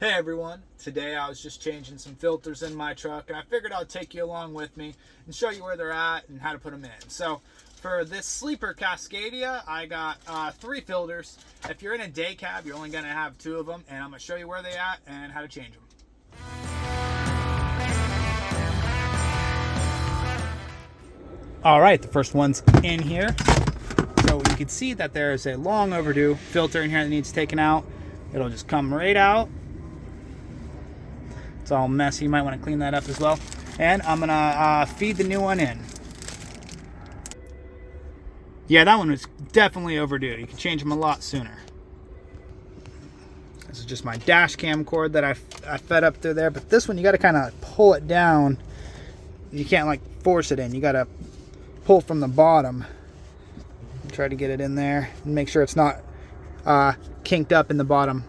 Hey everyone, today I was just changing some filters in my truck and I figured I'd take you along with me and show you where they're at and how to put them in. So for this Sleeper Cascadia, I got 3 filters. If you're in a day cab, you're only going to have 2 of them, and I'm going to show you where they're at and how to change them. Alright, the first one's in here. So you can see that there's a long overdue filter in here that needs taken out. It'll just come right out. It's all messy. You might want to clean that up as well. And I'm gonna feed the new one in. Yeah, that one was definitely overdue. You can change them a lot sooner. This is just my dash cam cord that I fed up through there. But this one, you got to kind of pull it down. You can't like force it in. You got to pull from the bottom. Try to get it in there and make sure it's not kinked up in the bottom.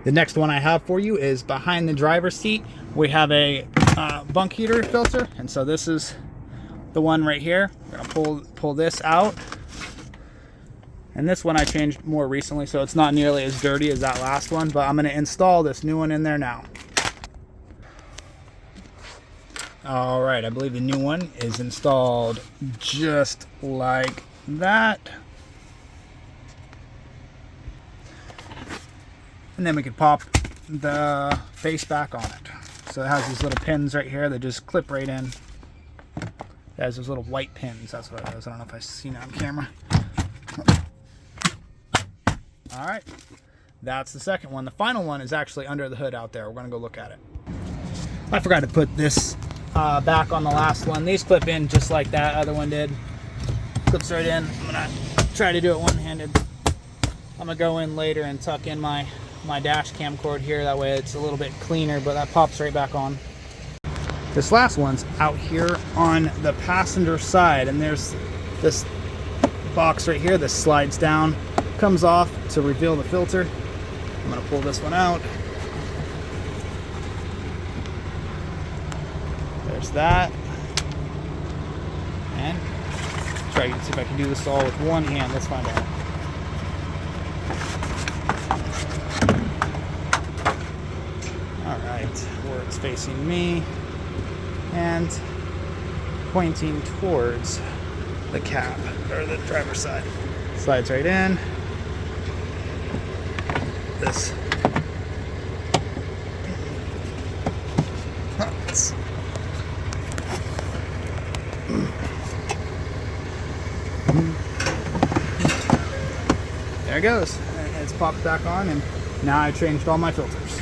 The next one I have for you is behind the driver's seat. We have a bunk heater filter, and so this is the one right here. We're gonna pull this out, and this one I changed more recently, so it's not nearly as dirty as that last one. But I'm gonna install this new one in there now. All right, I believe the new one is installed just like that. And then we could pop the face back on it. So it has these little pins right here that just clip right in. It has those little white pins. That's what it is. I don't know if I've seen it on camera. All right, that's the second one. The final one is actually under the hood out there. We're gonna go look at it. I forgot to put this back on the last one. These clip in just like that other one did. Clips right in. I'm gonna try to do it one-handed. I'm gonna go in later and tuck in my dash cam cord here. That way it's a little bit cleaner, but that pops right back on. This last one's out here on the passenger side, and there's this box right here that slides down, comes off to reveal the filter. I'm gonna pull this one out. There's that. And try to see if I can do this all with one hand. Let's find out. Alright, where it's facing me and pointing towards the cab, or the driver's side. Slides right in. This. There it goes. It's popped back on, and now I changed all my filters.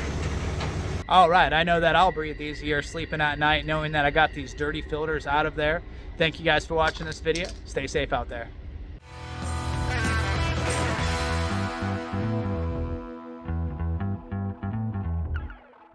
Alright, I know that I'll breathe easier sleeping at night knowing that I got these dirty filters out of there. Thank you guys for watching this video. Stay safe out there.